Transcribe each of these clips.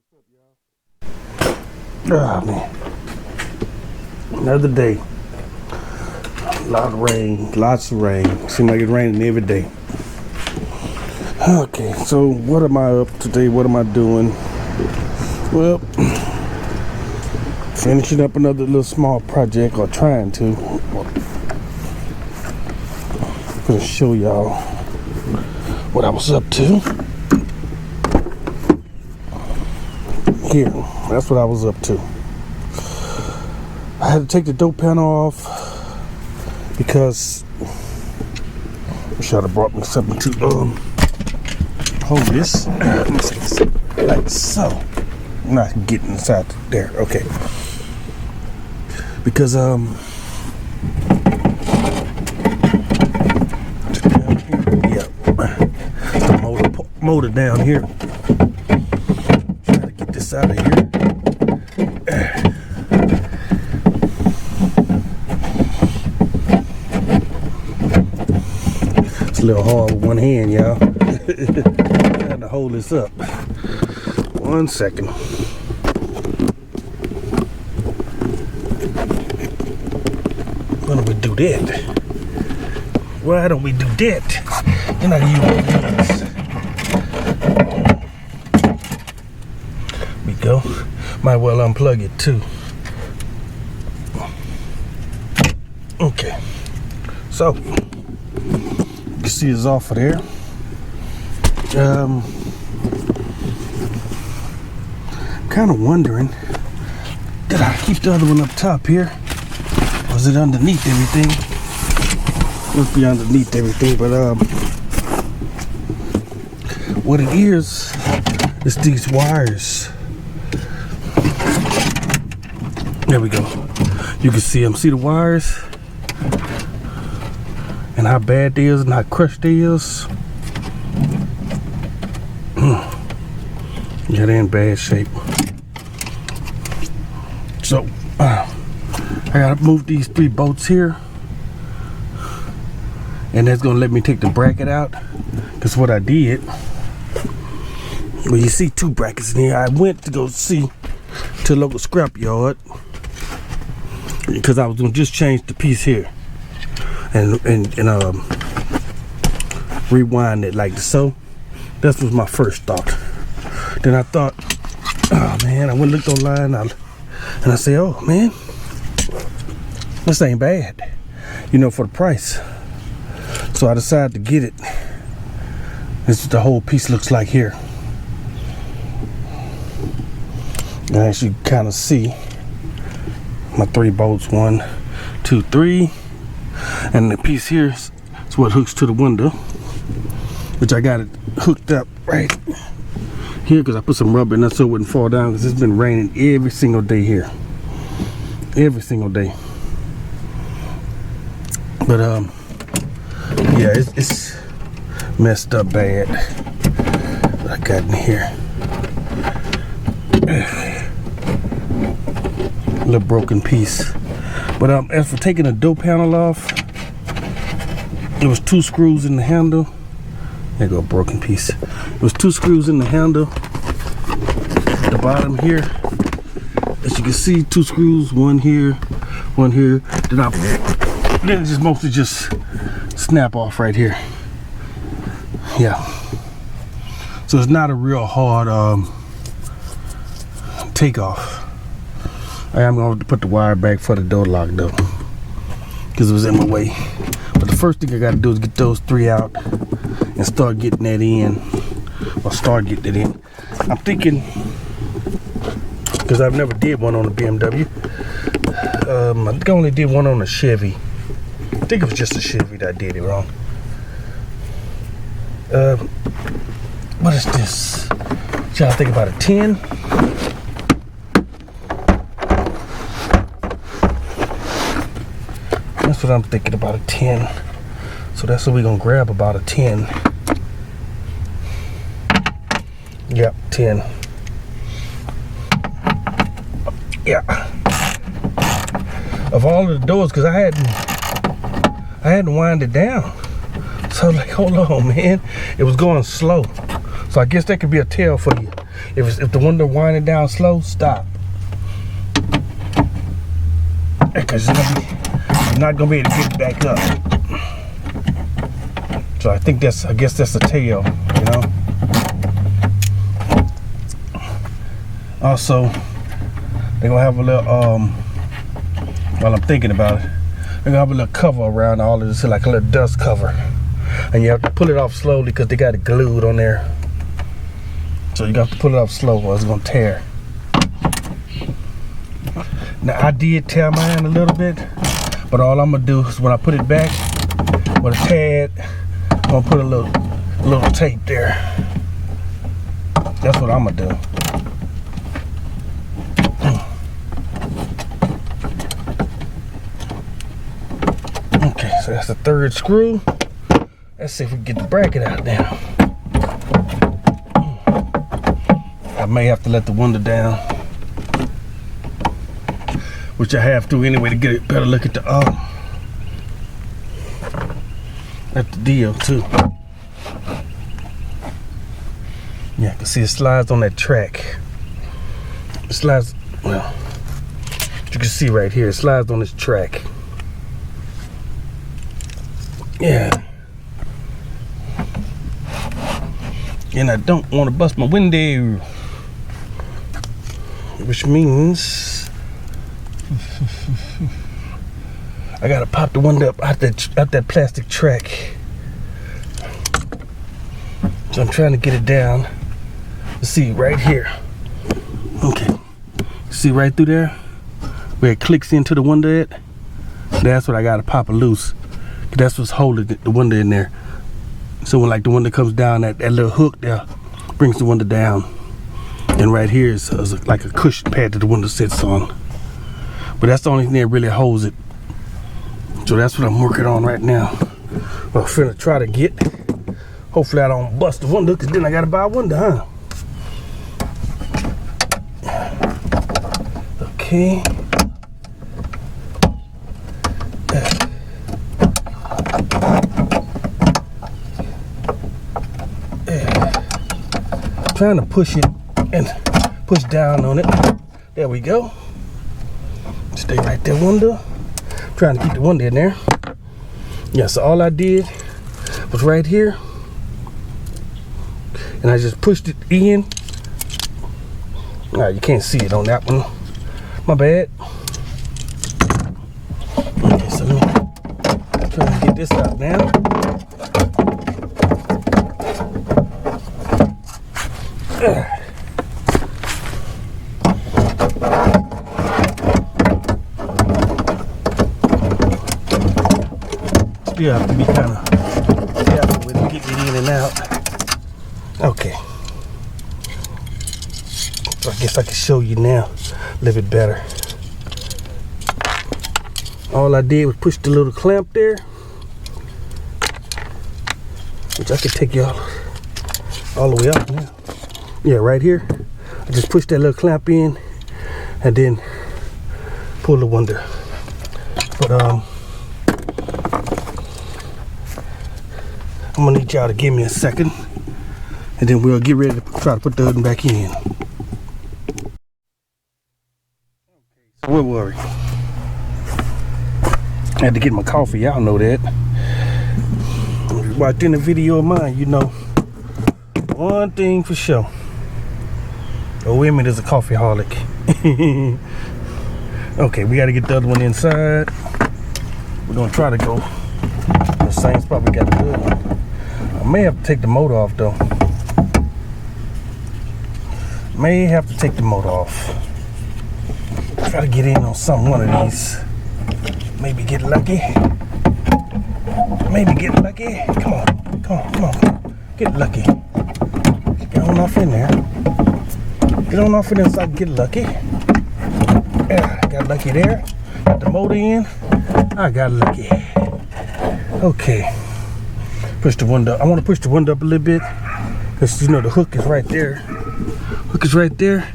Oh man, another day. A lot of rain, lots of rain. Seems like it's raining every day. Okay, so what am I up today? What am I doing? Well, finishing up another little small project, or trying to. I'm gonna show y'all what I was up to. Here, that's what I was up to. I had to take the door panel off because I should have brought me something to hold this like so. I'm not getting inside there. Okay, because the motor down here. Try to get this out of here. It's a little hard with one hand, y'all. Trying to hold this up. 1 second. Why don't we do that? Why don't we do that? Then I can use one of these. We go. Might well unplug it too. Okay. So you see it's off of there. Kind of wondering, did I keep the other one up top here? Was it underneath everything? Must be underneath everything, but what it is these wires. There we go. You can see them. See the wires? And how bad they is and how crushed they is. Yeah, they're in bad shape. So I gotta move these 3 bolts here, and that's gonna let me take the bracket out. Because what I did, well, you see 2 brackets in here. I went to go see to a local scrap yard because I was gonna just change the piece here and rewind it like so. That was my first thought. Then I thought, oh man, I went and looked online and I said, oh man, this ain't bad, you know, for the price. So I decided to get it. This is what the whole piece looks like here. And as you kind of see, my 3 bolts, 1, 2, 3, and the piece here is what hooks to the window, which I got it hooked up right here because I put some rubber in it so it wouldn't fall down, because it's been raining every single day here. Every single day. But yeah, it's messed up bad. What I got in here. A little broken piece. But as for taking the door panel off, there was 2 screws in the handle. There go a broken piece. There was 2 screws in the handle at the bottom here. As you can see, 2 screws, 1 here, 1 here. Then it just mostly just snap off right here. Yeah. So it's not a real hard takeoff. I am going to put the wire back for the door lock though, because it was in my way. But the first thing I got to do is get those 3 out and start getting that in, or start getting it in. I'm thinking, because I've never did one on a BMW. I think I only did one on a Chevy. I think it was just a Chevy that I did it wrong. What is this? Y'all think about a 10? That's what I'm thinking, about a 10. So that's what we're gonna grab, about a 10. Yep, 10. Yeah. Of all of the doors, because I hadn't wound it down. So I was like, hold on, man. It was going slow. So I guess that could be a tell for you. If the window winding down slow, stop. Because you're not gonna be able to get it back up. So I guess that's the tail, you know. Also, they're gonna have a little while I'm thinking about it, they're gonna have a little cover around all of this, like a little dust cover. And you have to pull it off slowly because they got it glued on there. So you got to pull it off slow or it's gonna tear. Now I did tear mine a little bit, but all I'm gonna do is when I put it back with a tad, I'm gonna put a little tape there. That's what I'm gonna do. Okay, so that's the third screw. Let's see if we can get the bracket out now. I may have to let the window down, which I have to anyway to get a better look at the deal too. Yeah, I can see it slides on that track. It slides, well, you can see right here, it slides on this track. Yeah. And I don't want to bust my window, which means I gotta pop the window up out that plastic track. So I'm trying to get it down. Let's see right here. Okay, see right through there where it clicks into the window at? That's what I gotta pop it loose. That's what's holding the window in there. So when like the window comes down, that little hook there brings the window down. And right here is like a cushion pad that the window sits on. But that's the only thing that really holds it. So that's what I'm working on right now. Well, I'm finna try to get. Hopefully I don't bust the window, because then I gotta buy a window, huh? Okay. Trying to push it and push down on it. There we go. Stay right there, window. Trying to keep the window in there. Yeah, so all I did was right here, and I just pushed it in. You can't see it on that one. My bad. Okay, so let me try to get this out now. Still have to be kind of careful with it, getting it in and out. Okay. So I guess I can show you now a little bit better. All I did was push the little clamp there, which I could take y'all all the way up now. Yeah, right here. I just push that little clamp in and then pull the window. But I'm gonna need y'all to give me a second, and then we'll get ready to try to put the hood back in. So where were we? I had to get my coffee, y'all know that. If you watched any video of mine, you know one thing for sure. A woman is a coffeeholic. Okay, we gotta get the other one inside. We're gonna try to go the same spot we got the good one. I may have to take the motor off though. May have to take the motor off. Try to get in on one of these. Maybe get lucky. Maybe get lucky. Come on, come on, come on. Get lucky. Get on off in there. Get on off in there so I can get lucky. Yeah, got lucky there. Got the motor in. I got lucky. Okay. Push the window. I want to push the window up a little bit, because you know the hook is right there. Hook is right there.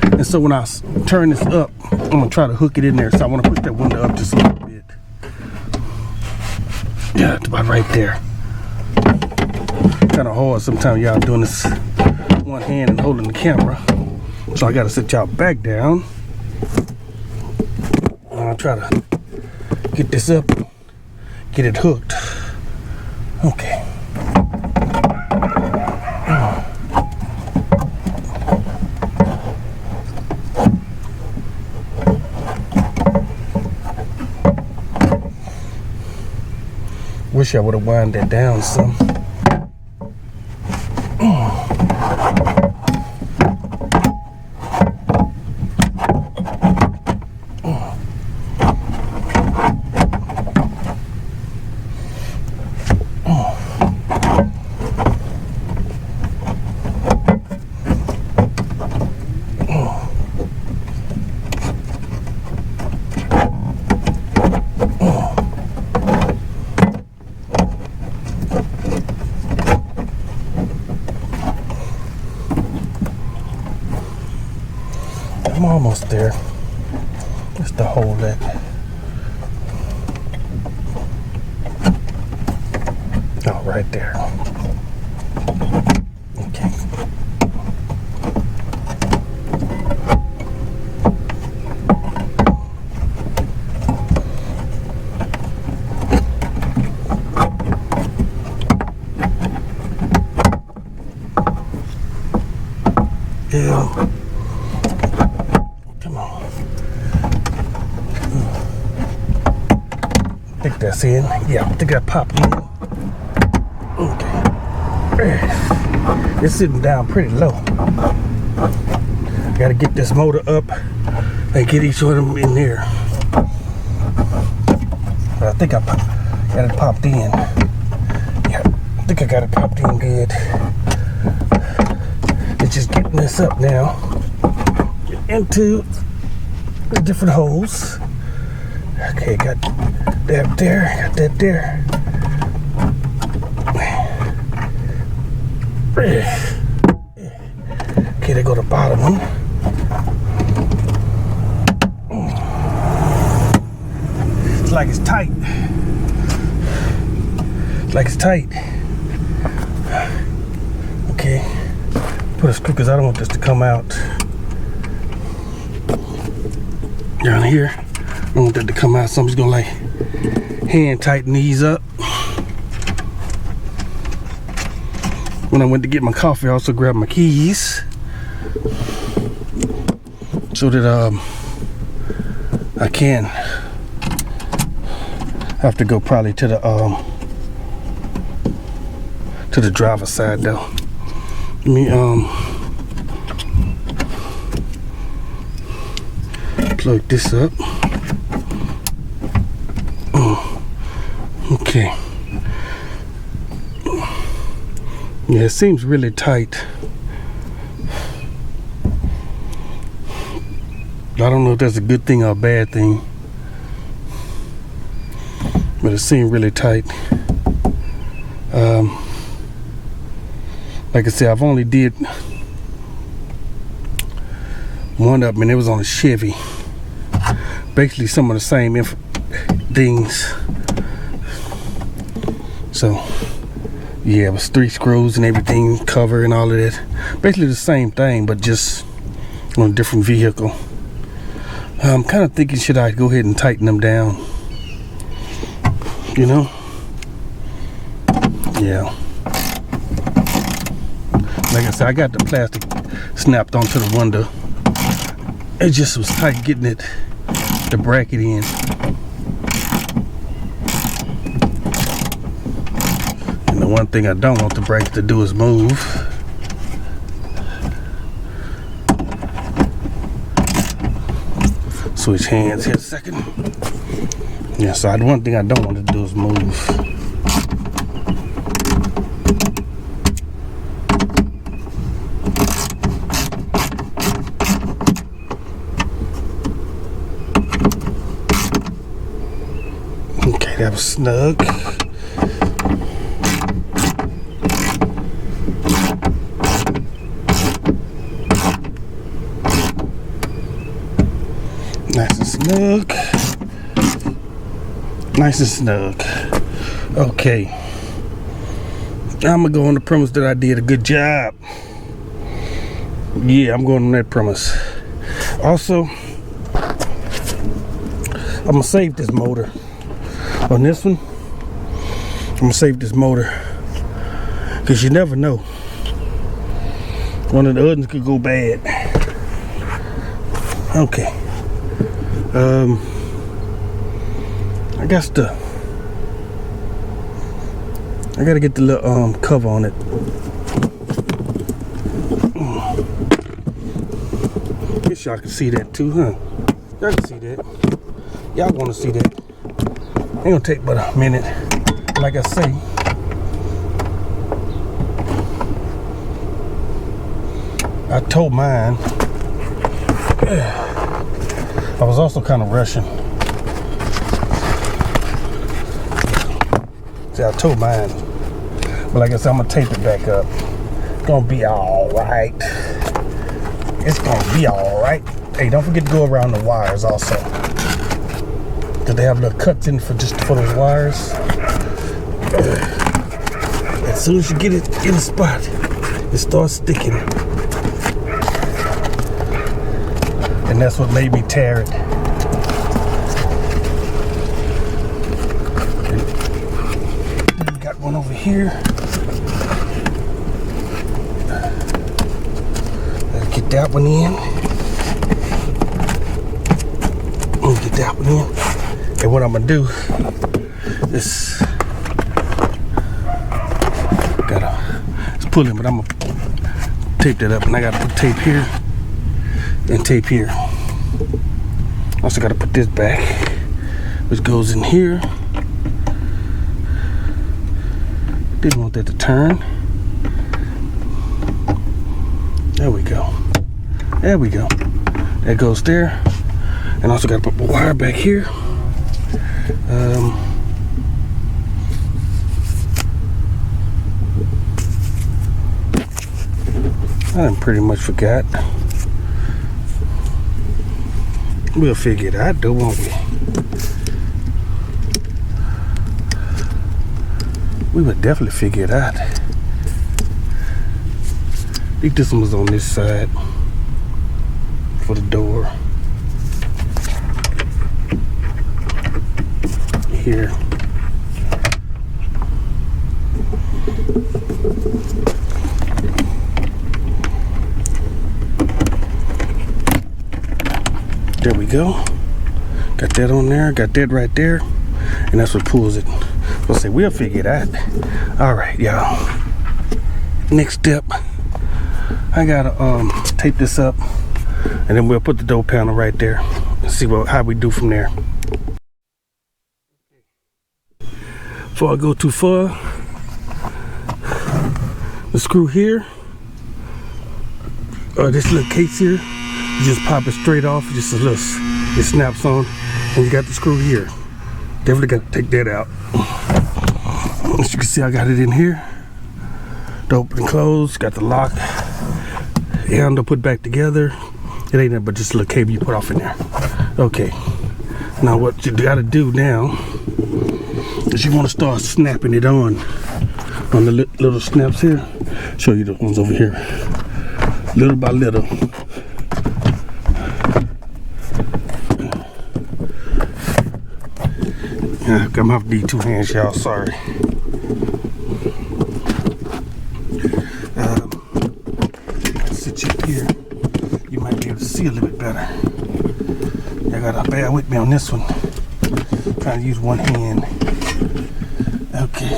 And so when I turn this up, I'm gonna try to hook it in there. So I want to push that window up just a little bit. Yeah, it's about right there. Kind of hard sometimes, y'all, doing this one hand and holding the camera, so I gotta sit y'all back down. I'll try to get this up, get it hooked. Okay. Wish I would have wound that down some. I'm almost there. Just to hold that. Oh, right there. Okay. Yeah. I think that's in. Yeah, I think I popped in. Okay. It's sitting down pretty low. Gotta get this motor up and get each one of them in there. But I think I got it popped in. Yeah, I think I got it popped in good. It's just getting this up now into the different holes. Okay, got that there, got that there. Okay, there go the bottom one. It's like it's tight. It's like it's tight. Okay, put a screw because I don't want this to come out. Down here, I don't want that to come out, so I'm just gonna like hand tighten these up. When I went to get my coffee, I also grabbed my keys so that I can have to go probably to the driver's side though. Let me plug this up. Okay. Yeah, it seems really tight. I don't know if that's a good thing or a bad thing, but it seemed really tight. Like I said, I've only did one of them, and it was on a Chevy. Basically, some of the same things. So, yeah, it was 3 screws and everything, cover and all of that. Basically the same thing, but just on a different vehicle. I'm kind of thinking, should I go ahead and tighten them down? You know? Yeah. Like I said, I got the plastic snapped onto the window. It just was tight getting it, the bracket in. And the one thing I don't want the bracket to do is move. Switch hands here a second. Yeah, so the one thing I don't want to do is move. Okay, that was snug. Nice and snug. Nice and snug. Okay. I'm gonna go on the premise that I did a good job. Yeah, I'm going on that premise. Also, I'm gonna save this motor on this one. I'm gonna save this motor because you never know. One of the others could go bad. Okay. I gotta get the little cover on it. Guess y'all can see that too, huh? Y'all can see that. Y'all wanna see that. Ain't gonna take but a minute. Like I say, I told mine. I was also kind of rushing. See, I told mine. But like I said, I'm gonna tape it back up. It's gonna be alright. It's gonna be alright. Hey, don't forget to go around the wires also. Cause they have little cuts in for just for those wires. As soon as you get it in the spot, it starts sticking. And that's what made me tear it. Got one over here. Let's get that one in. Get that one in. And what I'm gonna do is it's pulling, but I'm gonna tape that up, and I gotta put tape here and tape here. Also gotta put this back, which goes in here. Didn't want that to turn. There we go. There we go. That goes there. And also gotta put the wire back here. I pretty much forgot. We'll figure it out though, won't we? We would definitely figure it out. I think this one was on this side for the door. Here. There we go. Got that on there, got that right there, and that's what pulls it. I'll say we'll figure it out. All right, y'all. Next step, I gotta tape this up, and then we'll put the door panel right there and see how we do from there. Before I go too far, the screw here, this little case here, you just pop it straight off, just a little, it snaps on, and you got the screw here. Definitely got to take that out. As you can see, I got it in here. The open and close, got the lock, handle put back together. It ain't nothing but just a little cable you put off in there. Okay, now what you gotta do now is you want to start snapping it on the little snaps here. Show you the ones over here, little by little. I'm gonna have to need 2 hands, y'all. Sorry. Sit you here. You might be able to see a little bit better. You gotta bear with me on this one. I'm trying to use one hand. Okay.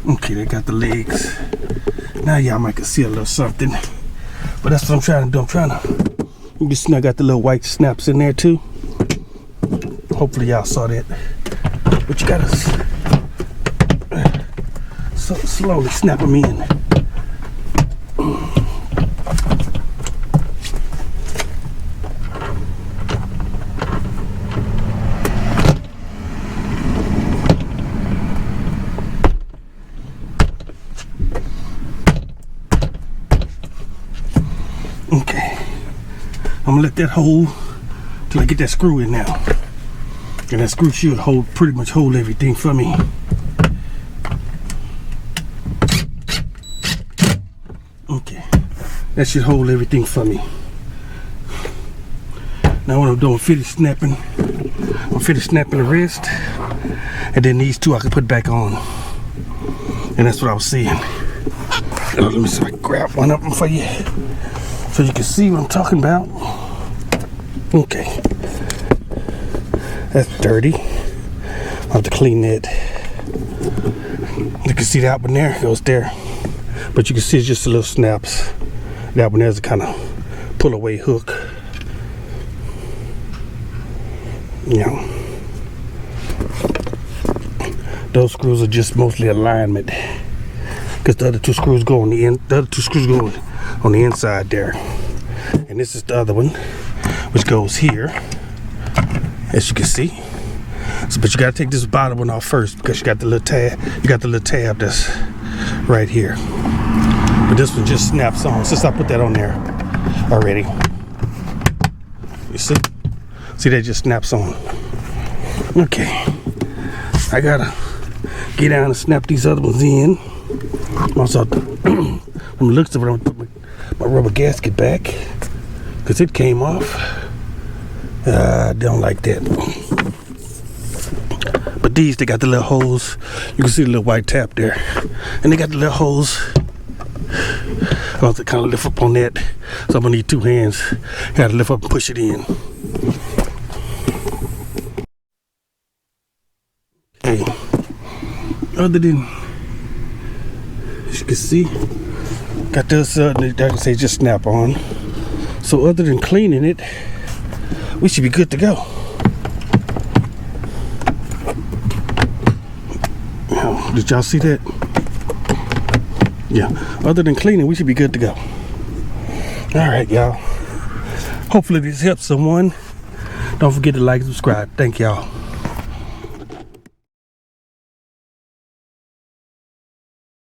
Okay, they got the legs. Now y'all might can see a little something. But that's what I'm trying to do. I'm trying to. You can see I got the little white snaps in there too. Hopefully y'all saw that. But you gotta slowly snap them in. Okay, I'm gonna let that hold till I get that screw in now. And that screw should pretty much hold everything for me. Okay, that should hold everything for me. Now what I'm doing, finish snapping. I'm finished snapping the wrist, and then these two I can put back on. And that's what I was seeing. Let me see if I can grab one of them for you, so you can see what I'm talking about. Okay, that's dirty. I'll have to clean that. You can see that one there, goes there. But you can see it's just a little snaps. That one there's a kind of pull away hook. You know, those screws are just mostly alignment, because the other two screws go on the end. The other two screws go on the inside there, and this is the other one, which goes here, as you can see. So, but you gotta take this bottom one off first, because you got the little tab. You got the little tab that's right here. But this one just snaps on since I put that on there already. You see? See, that just snaps on. Okay, I gotta get down and snap these other ones in. Also, from the looks of it, I'm gonna put my rubber gasket back, because it came off. I don't like that. But these, they got the little holes. You can see the little white tap there, and they got the little holes. I have to kind of lift up on that, so I'm gonna need two hands. Gotta lift up and push it in. Okay. Other than, as you can see, got this, I can say just snap on. So other than cleaning it, we should be good to go. Now, did y'all see that? Yeah, other than cleaning, we should be good to go. All right, y'all. Hopefully this helps someone. Don't forget to like and subscribe. Thank y'all.